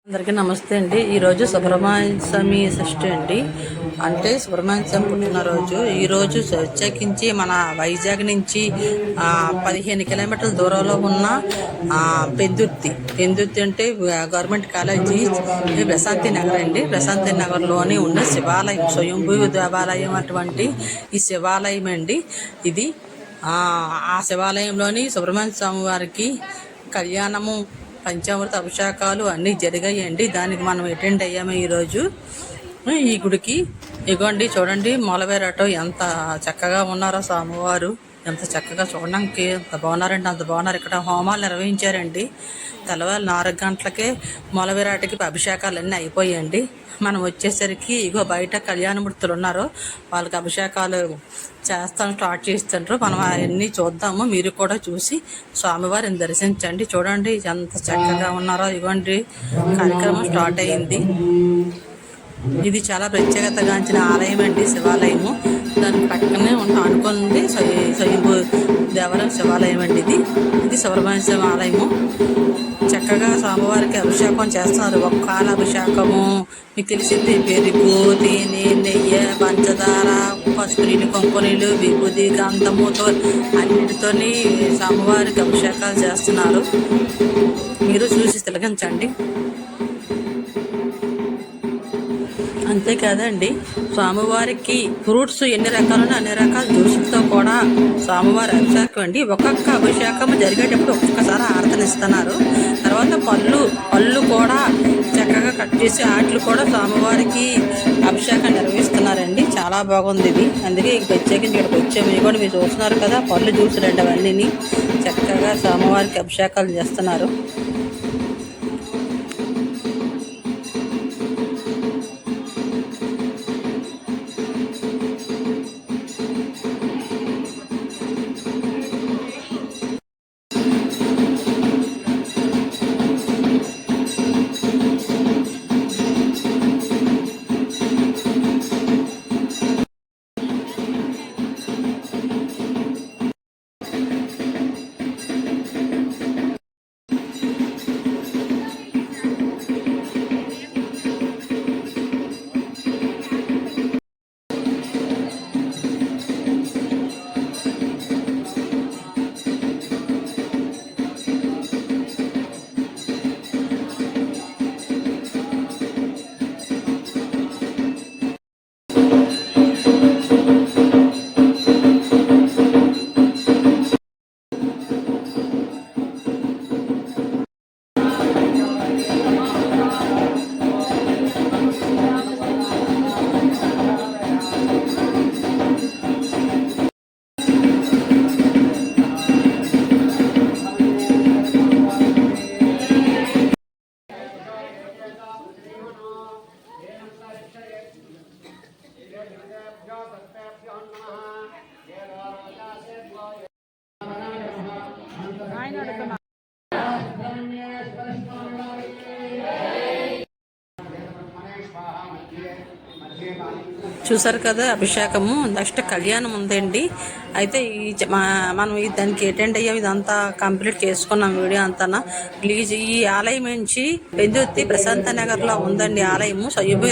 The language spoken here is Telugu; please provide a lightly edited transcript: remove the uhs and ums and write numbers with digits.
అందరికీ నమస్తే అండి. ఈరోజు సుబ్రహ్మణ్య స్వామి షష్ఠి అండి. అంటే సుబ్రహ్మణ్య స్వామి పుట్టినరోజు. ఈరోజు ప్రత్యేకించి మన వైజాగ్ నుంచి 15 కిలోమీటర్ల దూరంలో ఉన్న పెందుర్తి అంటే గవర్నమెంట్ కాలేజీ ప్రశాంతి నగర్ అండి. ప్రశాంతి నగర్లోని ఉన్న శివాలయం, స్వయంభూ దేవాలయం అటువంటి ఈ శివాలయం అండి. ఇది ఆ శివాలయంలోని సుబ్రహ్మణ్య స్వామి వారికి కళ్యాణము, పంచామృత అభిషేకాలు అన్నీ జరిగాయండి. దానికి మనం అటెండ్ అయ్యాము ఈరోజు ఈ గుడికి. ఇగోండి చూడండి, మూలవేరాటో ఎంత చక్కగా ఉన్నారో స్వామివారు. ఎంత చక్కగా చూడడానికి ఎంత బాగున్నారండి, అంత బాగున్నారు. ఇక్కడ హోమాలు నిర్వహించారండి. తెల్లవారు 4 గంటలకే మూలవేరాటకి అభిషేకాలు అన్నీ అయిపోయాయండి. మనం వచ్చేసరికి ఇగో బయట కళ్యాణమూర్తులు ఉన్నారు, వాళ్ళకి అభిషేకాలు స్టార్ట్ చేస్తుంటారు. మనం అవన్నీ చూద్దాము. మీరు కూడా చూసి స్వామివారిని దర్శించండి. చూడండి ఎంత చక్కగా ఉన్నారో. ఇవ్వండి, కార్యక్రమం స్టార్ట్ అయింది. ఇది చాలా ప్రత్యేకతగాంచిన ఆలయం అండి, శివాలయము. దాని పక్కనే అనుకుంది స్వయంభూ దేవాలయం శివాలయం అండి. ఇది సుబ్రహ్మణ్య స్వామి ఆలయము. చక్కగా స్వామివారికి అభిషేకం చేస్తున్నారు. ఒక్కాల అభిషేకము మీకు తెలిసింది. పెరుగు, తేనె, నెయ్యి, పంచదార, పసుపు నీళ్ళు, కుంకుమ నీళ్ళు, విభూది, గంధముతో అన్నిటితోని స్వామివారికి అభిషేకాలు చేస్తున్నారు. మీరు చూసి తిలకించండి. అంతేకాదండి, స్వామివారికి ఫ్రూట్స్ ఎన్ని రకాలున్నా అన్ని రకాల జ్యూసులతో కూడా స్వామివారి అభిషేకం అండి. ఒక్కొక్క అభిషేకం జరిగేటప్పుడు ఒక్కొక్కసారి ఆరతనిస్తున్నారు. తర్వాత పళ్ళు కూడా చక్కగా కట్ చేసి వాటిని కూడా స్వామివారికి అభిషేకం నిర్వహిస్తున్నారండి. చాలా బాగుంది ఇది. అందుకే ప్రత్యేకించి ఇక్కడికి వచ్చాము. ఇవి కూడా మీరు చూస్తున్నారు కదా, పళ్ళు జ్యూసులు అవన్నీ చక్కగా స్వామివారికి అభిషేకాలు చేస్తున్నారు. చూసారు కదా అభిషేకము. నెక్స్ట్ కళ్యాణం ఉందండి. అయితే మనం దానికి అటెండ్ అయ్యాం. ఇదంతా కంప్లీట్ చేసుకున్నాం వీడియో అంతా. ప్లీజ్ ఈ ఆలయం నుంచి పెందుర్తి ప్రశాంత నగర్లో ఉందండి ఆలయము. స్వయంభూ